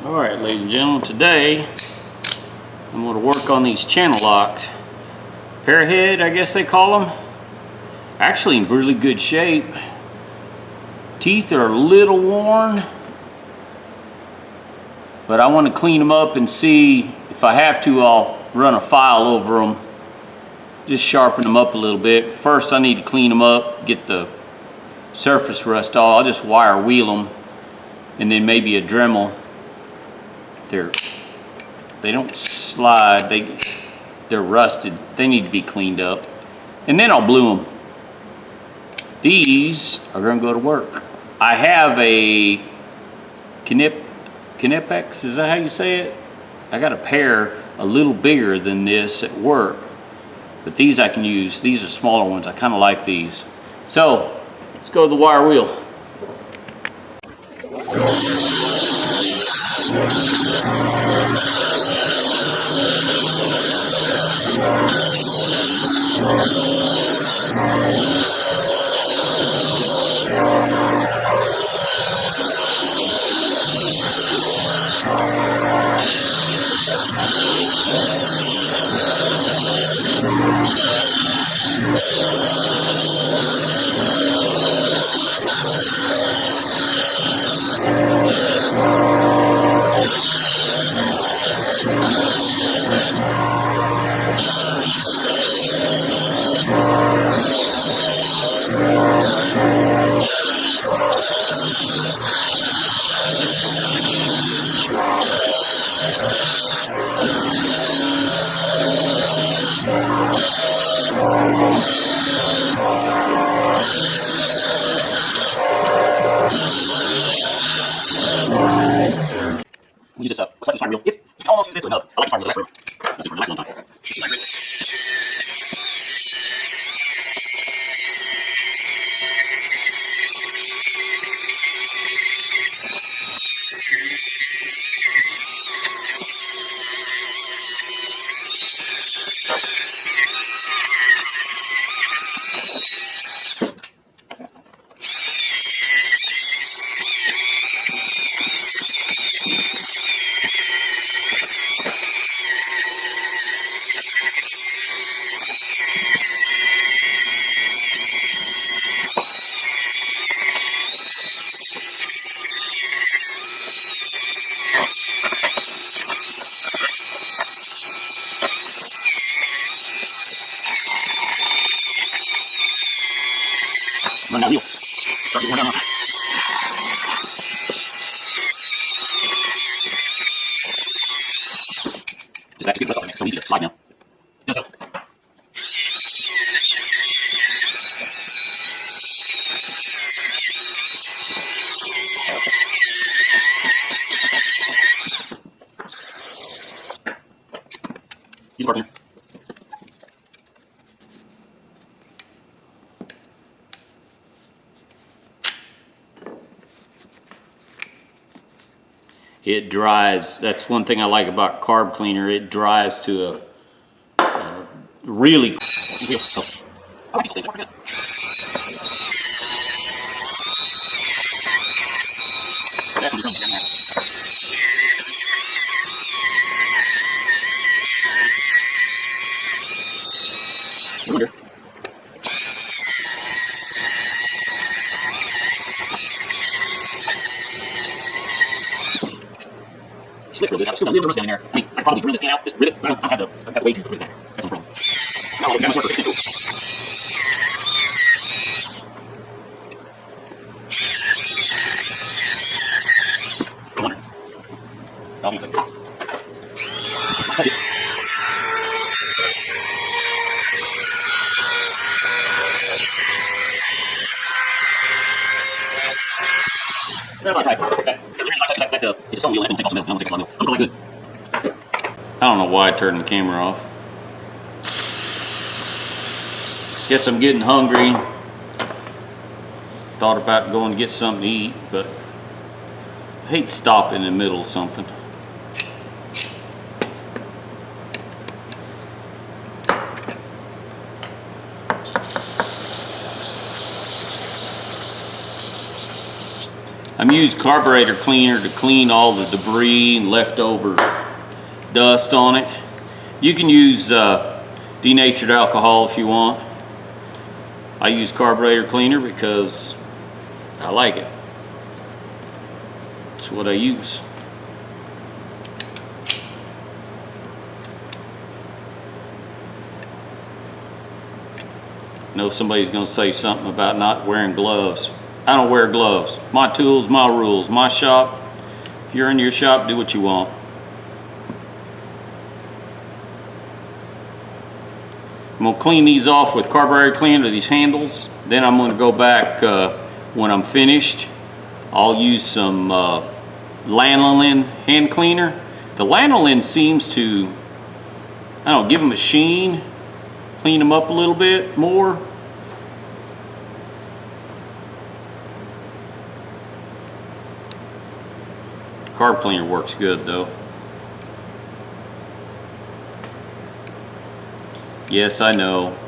Alright, ladies and gentlemen, today I'm going to work on these Channellock Pearhead, I guess they call them. Actually in really good shape. Teeth are a little worn, but I want to clean them up and see if I have to. I'll run a file over them, just sharpen them up a little bit. First I need to clean them up, get the surface rust off. I'll just wire wheel them and then maybe a Dremel. They don't slide, they're rusted. They need to be cleaned up. And then I'll blue them. These are gonna go to work. I have a Knipex, is that how you say it? I got a pair a little bigger than this at work, but these I can use. These are smaller ones. I kind of like these. So let's go to the wire wheel. Use this up. What's like this wire wheel? You can almost use this with another. I like this wire wheel. That's it for a nice long time. Run that wheel. Start getting down on that. Just actually get it's so easy to slide now. Does so. Use a bar cleaner. It dries. That's one thing I like about carb cleaner. It dries to a really. Oh, I like these things. They're pretty good. I wonder. Slip real good. Still got a little bit of rust down in there. I mean, I could probably drill this can out, just rip it, but I don't have the way to put it back. That's no problem. Now I'll look at my work for 52. Come on. I'll be a second. That's it. Well, I tried. Okay. The reason I touched that it's on wheel. I don't take off the middle. I don't take off the middle. I'm calling good. I don't know why I turned the camera off. Guess I'm getting hungry. Thought about going to get something to eat, but I hate stopping in the middle of something. I'm using carburetor cleaner to clean all the debris and leftover dust on it. You can use denatured alcohol if you want. I use carburetor cleaner because I like it. It's what I use. I know somebody's going to say something about not wearing gloves. I don't wear gloves. My tools, my rules, my shop. If you're in your shop, do what you want. I'm going to clean these off with carburetor cleaner, these handles. Then I'm going to go back when I'm finished. I'll use some lanolin hand cleaner. The lanolin seems to, I don't know, give them a sheen, clean them up a little bit more. Carb cleaner works good though. Yes, I know.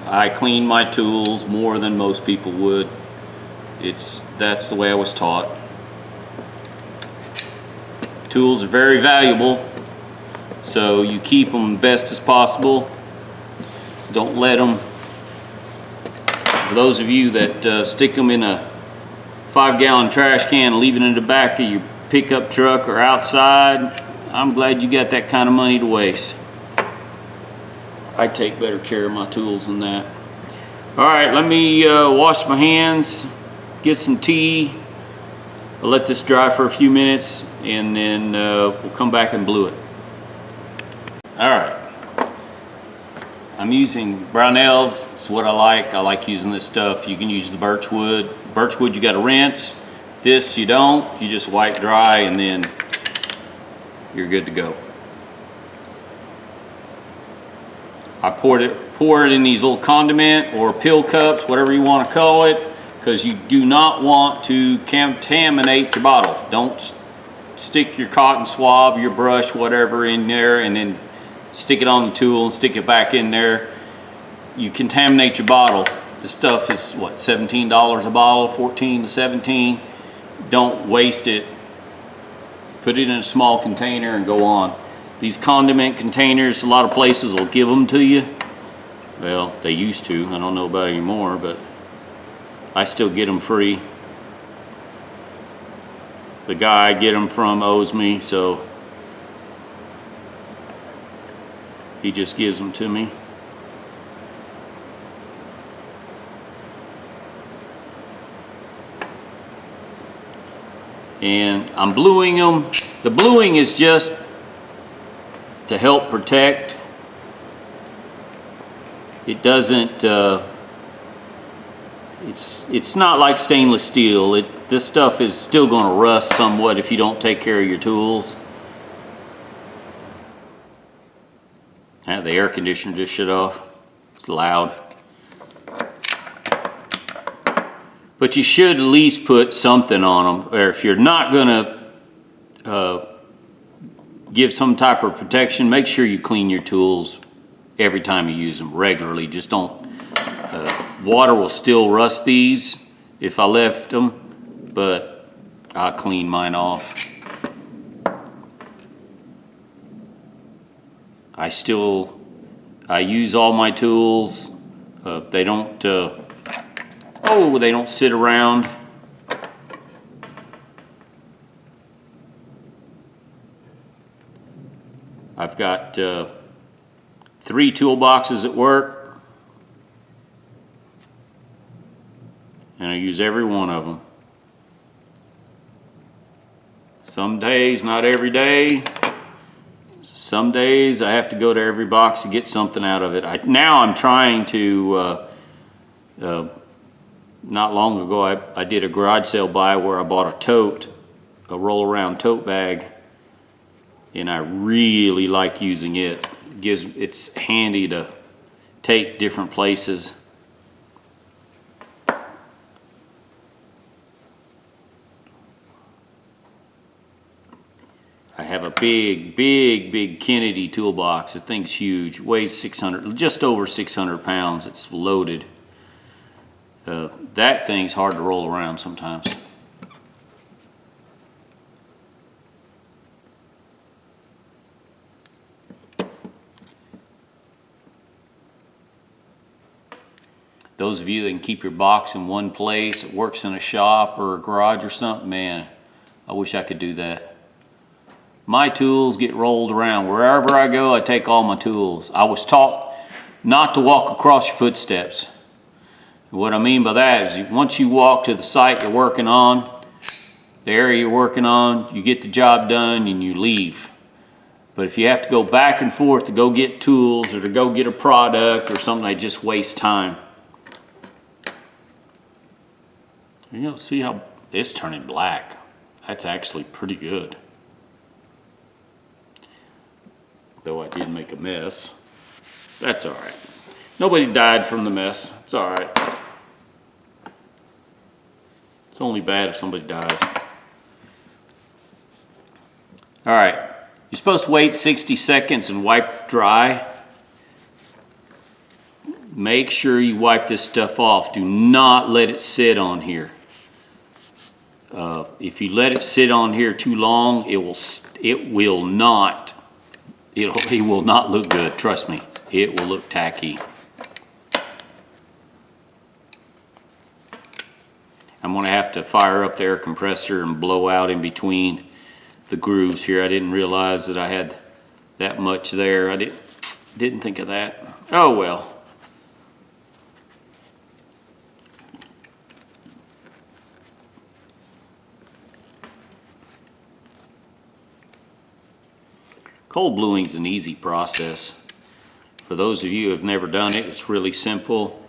I clean my tools more than most people would. That's the way I was taught. Tools are very valuable, so you keep them best as possible. Don't let them, for those of you that stick them in a 5-gallon trash can and leave it in the back of your pickup truck or outside, I'm glad you got that kind of money to waste. I take better care of my tools than that. All right, let me wash my hands, get some tea. I'll let this dry for a few minutes and then we'll come back and blue it. All right. I'm using Brownells. It's what I like. I like using this stuff. You can use the birchwood. Birchwood you got to rinse. This you don't. You just wipe dry and then you're good to go. I pour it in these little condiment or pill cups, whatever you want to call it, because you do not want to contaminate your bottle. Don't stick your cotton swab, your brush, whatever in there and then stick it on the tool and stick it back in there. You contaminate your bottle. The stuff is what, $17 a bottle, 14 to 17. Don't waste it. Put it in a small container and go on. These condiment containers, a lot of places will give them to you. Well, they used to. I don't know about anymore, but I still get them free. The guy I get them from owes me, so he just gives them to me. And I'm bluing them. The bluing is just to help protect. It doesn't, it's not like stainless steel. This stuff is still going to rust somewhat if you don't take care of your tools. The air conditioner just shut off. It's loud. But you should at least put something on them, or if you're not going to give some type of protection, make sure you clean your tools every time you use them regularly. Just don't, water will still rust these if I left them, but I'll clean mine off. I use all my tools. They don't sit around. I've got 3 toolboxes at work, and I use every one of them. Some days, not every day. Some days I have to go to every box to get something out of it. Now I'm trying to, not long ago I did a garage sale buy where I bought a roll around tote bag, and I really like using it. It's handy to take different places. I have a big Kennedy toolbox. The thing's huge, weighs 600, just over 600 pounds. It's loaded. That thing's hard to roll around sometimes. Those of you that can keep your box in one place, it works in a shop or a garage or something, man, I wish I could do that. My tools get rolled around. Wherever I go, I take all my tools. I was taught not to walk across your footsteps. What I mean by that is once you walk to the site you're working on, the area you're working on, you get the job done and you leave. But if you have to go back and forth to go get tools or to go get a product or something, they just waste time. You know, see how it's turning black. That's actually pretty good. Though I did make a mess. That's all right. Nobody died from the mess. It's all right. It's only bad if somebody dies. All right. You're supposed to wait 60 seconds and wipe dry. Make sure you wipe this stuff off. Do not let it sit on here. If you let it sit on here too long, it will not look good. Trust me, it will look tacky. I'm gonna have to fire up the air compressor and blow out in between the grooves here. I didn't realize that I had that much there. I didn't think of that. Oh well. Cold bluing is an easy process. For those of you who have never done it, it's really simple.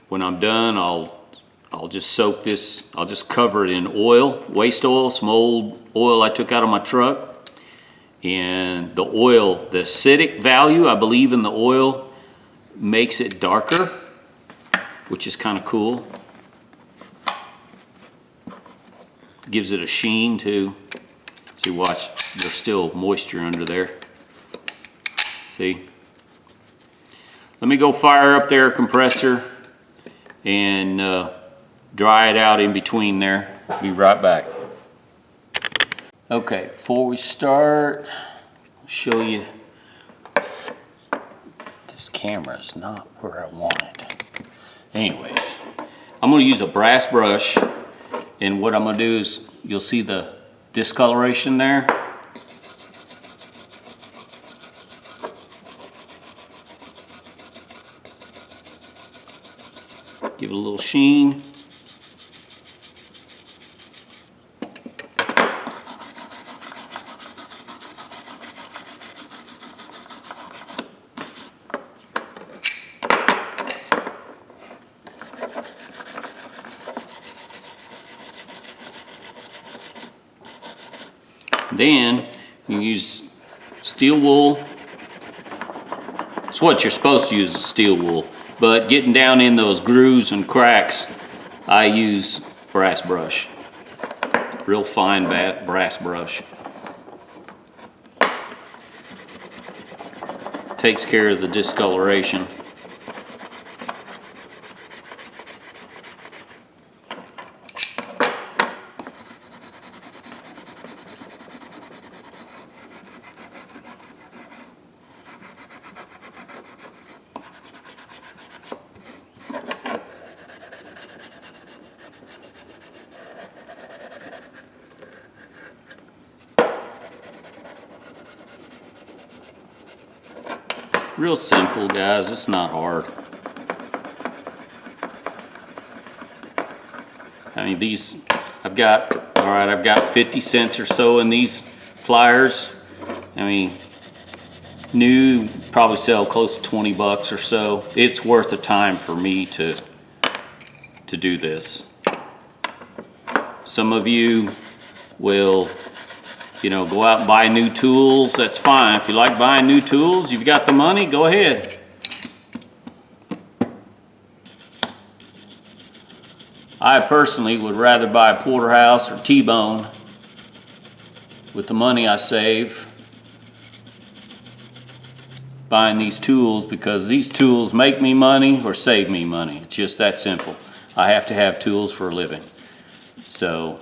When I'm done, I'll just soak this, I'll just cover it in oil, waste oil, some old oil I took out of my truck. And the oil, the acidic value, I believe in the oil, makes it darker, which is kind of cool. Gives it a sheen too. See, watch, there's still moisture under there. See? Let me go fire up the air compressor and dry it out in between there. Be right back. Okay, before we start, I'll show you. This camera is not where I want it. Anyways, I'm going to use a brass brush, and what I'm going to do is, you'll see the discoloration there. Give it a little sheen. Then you use steel wool. It's what you're supposed to use, is steel wool. But getting down in those grooves and cracks, I use brass brush. Real fine brass brush. Takes care of the discoloration. Real simple, guys. It's not hard. I mean, these, I've got 50 cents or so in these pliers. I mean, new, probably sell close to 20 bucks or so. It's worth the time for me to do this. Some of you will, you know, go out and buy new tools. That's fine. If you like buying new tools, you've got the money, go ahead. I personally would rather buy a porterhouse or T-bone with the money I save buying these tools, because these tools make me money or save me money. It's just that simple. I have to have tools for a living. So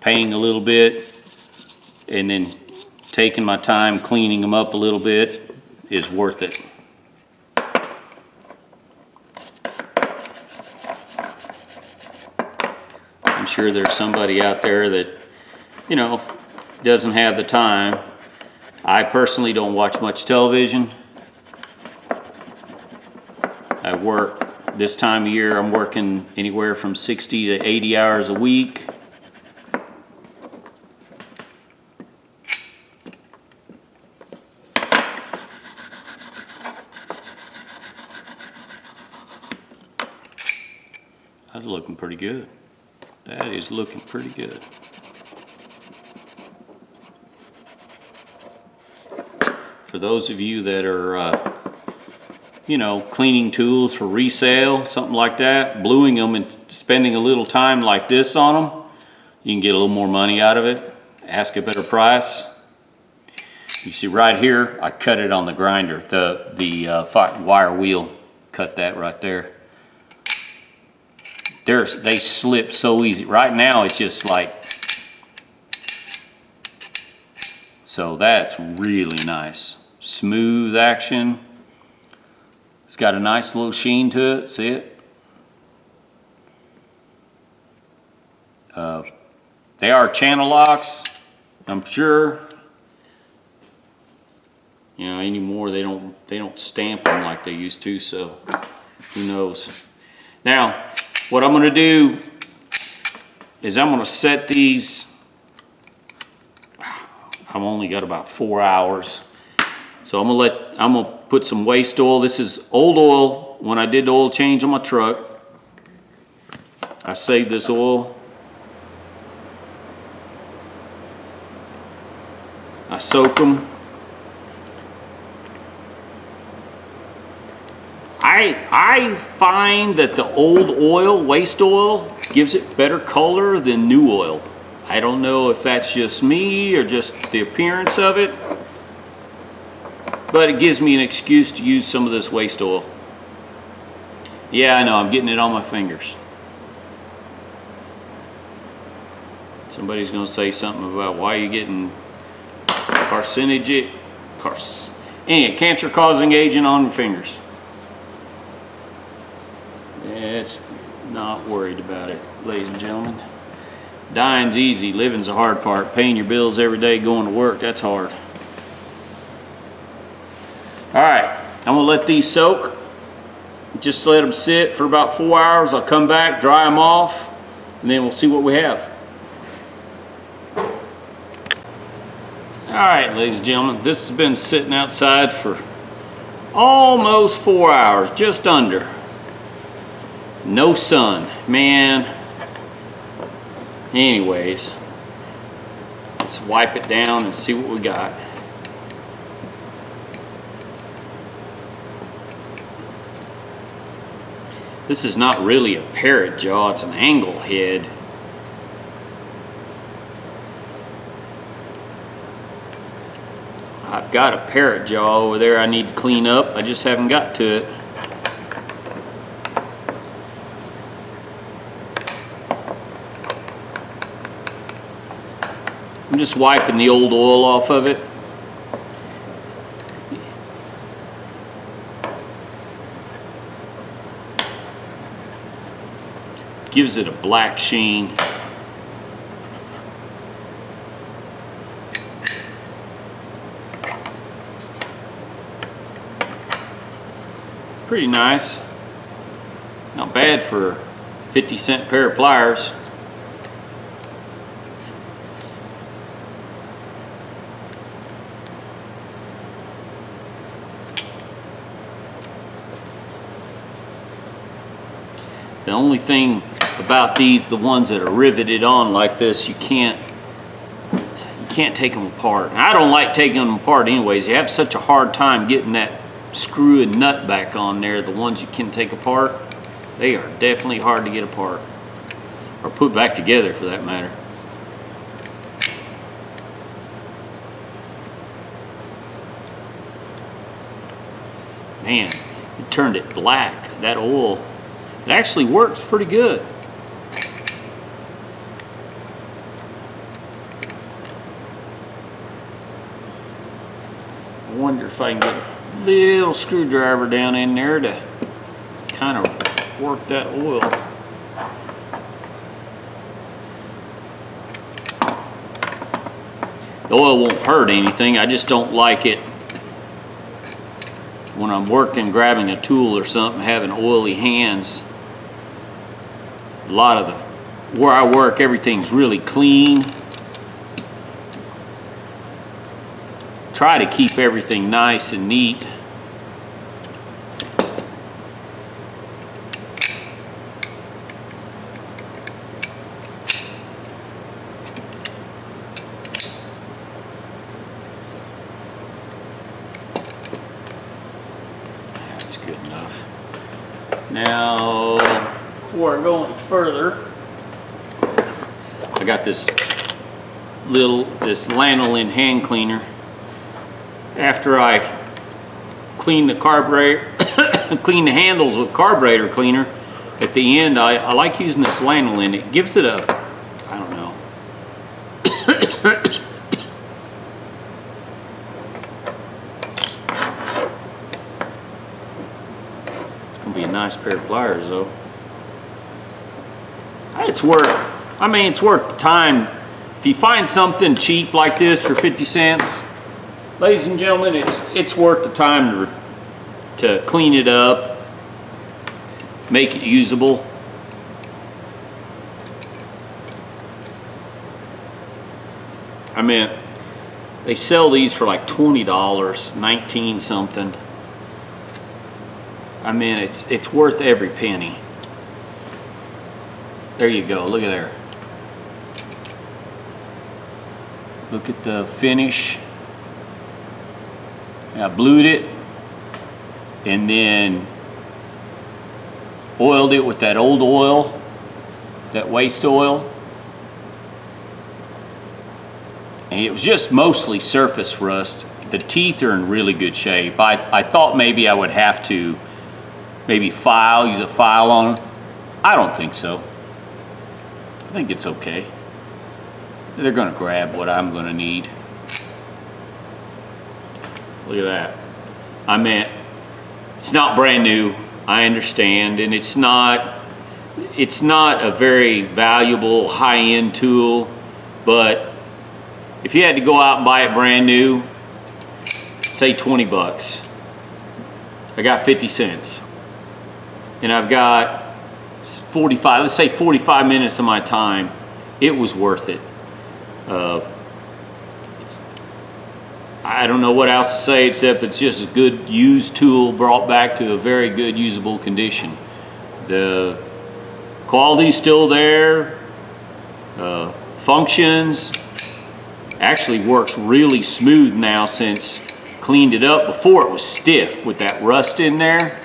paying a little bit and then taking my time cleaning them up a little bit is worth it. I'm sure there's somebody out there that, you know, doesn't have the time. I personally don't watch much television. I work this time of year, I'm working anywhere from 60 to 80 hours a week. That's looking pretty good. That is looking pretty good. For those of you that are, you know, cleaning tools for resale, something like that, bluing them and spending a little time like this on them, you can get a little more money out of it. Ask a better price. You see right here, I cut it on the grinder, the wire wheel, cut that right there. They slip so easy. Right now it's just like, so that's really nice. Smooth action. It's got a nice little sheen to it, see it? They are Channellocks, I'm sure. You know, anymore they don't stamp them like they used to, so who knows. Now, what I'm gonna do is I'm gonna set these, I've only got about 4 hours. So I'm gonna put some waste oil. This is old oil. When I did the oil change on my truck, I saved this oil. I soak them. I find that the old oil, waste oil, gives it better color than new oil. I don't know if that's just me or just the appearance of it, but it gives me an excuse to use some of this waste oil. Yeah, I know, I'm getting it on my fingers. Somebody's gonna say something about why you're getting cancer-causing agent on your fingers. It's not worried about it, ladies and gentlemen. Dying's easy, living's the hard part. Paying your bills every day, going to work, that's hard. All right, I'm gonna let these soak. Just let them sit for about 4 hours. I'll come back, dry them off, and then we'll see what we have. All right, ladies and gentlemen, this has been sitting outside for almost 4 hours, just under. No sun, man. Anyways, let's wipe it down and see what we got. This is not really a parrot jaw, it's an angle head. I've got a parrot jaw over there I need to clean up. I just haven't got to it. I'm just wiping the old oil off of it. Gives it a black sheen. Pretty nice. Not bad for a 50-cent pair of pliers. The only thing about these, the ones that are riveted on like this, you can't take them apart. And I don't like taking them apart anyways. You have such a hard time getting that screw and nut back on there. The ones you can take apart, they are definitely hard to get apart, or put back together for that matter. Man, it turned it black. That oil, it actually works pretty good. I wonder if I can get a little screwdriver down in there to kind of work that oil. The oil won't hurt anything. I just don't like it when I'm working, grabbing a tool or something, having oily hands. A lot of where I work, everything's really clean. Try to keep everything nice and neat. That's good enough. Now, before I go any further, I got this lanolin hand cleaner. After I clean the carburetor, clean the handles with carburetor cleaner, at the end I like using this lanolin. It gives it a, I don't know. It's gonna be a nice pair of pliers though. It's worth the time. If you find something cheap like this for 50 cents, ladies and gentlemen, it's worth the time to clean it up, make it usable. I mean, they sell these for like $20, 19 something. I mean, it's worth every penny. There you go, look at there. Look at the finish. I blued it and then oiled it with that old oil, that waste oil. And it was just mostly surface rust. The teeth are in really good shape. I thought maybe I would have to use a file on them. I don't think so. I think it's okay. They're gonna grab what I'm gonna need. Look at that. I mean, it's not brand new, I understand, and it's not a very valuable high-end tool, but if you had to go out and buy it brand new, say 20 bucks, I got 50 cents. And I've got 45, let's say 45 minutes of my time. It was worth it. I don't know what else to say except it's just a good used tool brought back to a very good usable condition. The quality's still there. Functions. Actually works really smooth now since cleaned it up. Before it was stiff with that rust in there.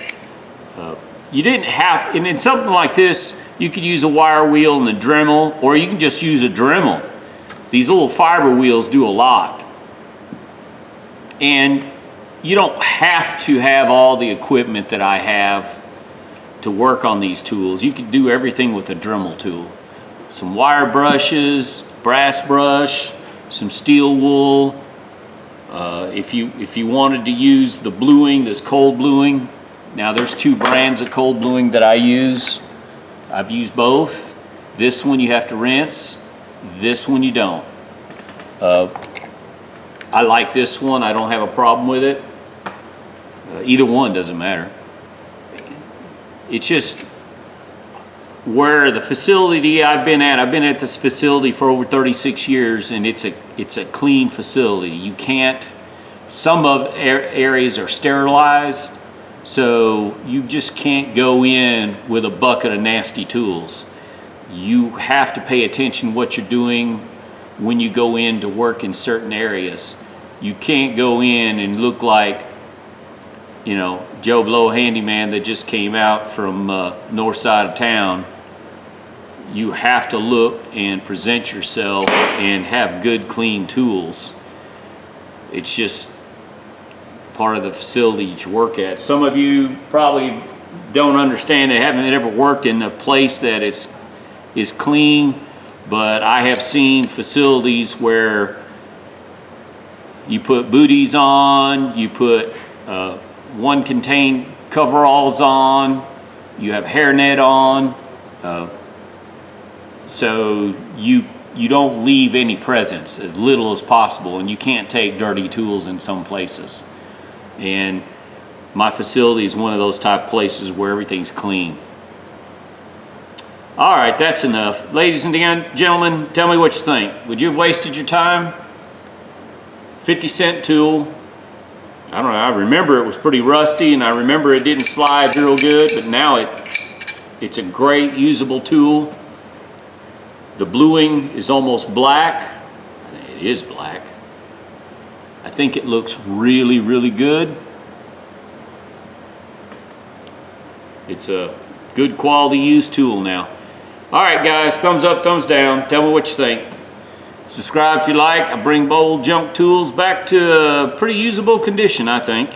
You didn't have, and in something like this, you could use a wire wheel and a Dremel, or you can just use a Dremel. These little fiber wheels do a lot. And you don't have to have all the equipment that I have to work on these tools. You can do everything with a Dremel tool. Some wire brushes, brass brush, some steel wool. If you wanted to use the bluing, this cold bluing. Now there's two brands of cold bluing that I use. I've used both. This one you have to rinse. This one you don't. I like this one. I don't have a problem with it. Either one doesn't matter. It's just where the facility I've been at this facility for over 36 years, and it's a clean facility. You can't, some of areas are sterilized, so you just can't go in with a bucket of nasty tools. You have to pay attention what you're doing when you go in to work in certain areas. You can't go in and look like, you know, Joe Blow handyman that just came out from north side of town. You have to look and present yourself and have good, clean tools. It's just part of the facility you work at. Some of you probably don't understand it, haven't ever worked in a place that is clean, but I have seen facilities where you put booties on, you put one contained coveralls on, you have hairnet on, so you you don't leave any presence, as little as possible, and you can't take dirty tools in some places. And my facility is one of those type places where everything's clean. All right, that's enough. Ladies and gentlemen, tell me what you think. Would you have wasted your time? 50-cent tool. I don't know, I remember it was pretty rusty, and I remember it didn't slide real good, but now it's a great usable tool. The bluing is almost black. I think it is black. I think it looks really, really good. It's a good quality used tool now. All right, guys, thumbs up, thumbs down. Tell me what you think. Subscribe if you like. I bring old junk tools back to a pretty usable condition, I think.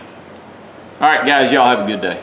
All right, guys, y'all have a good day.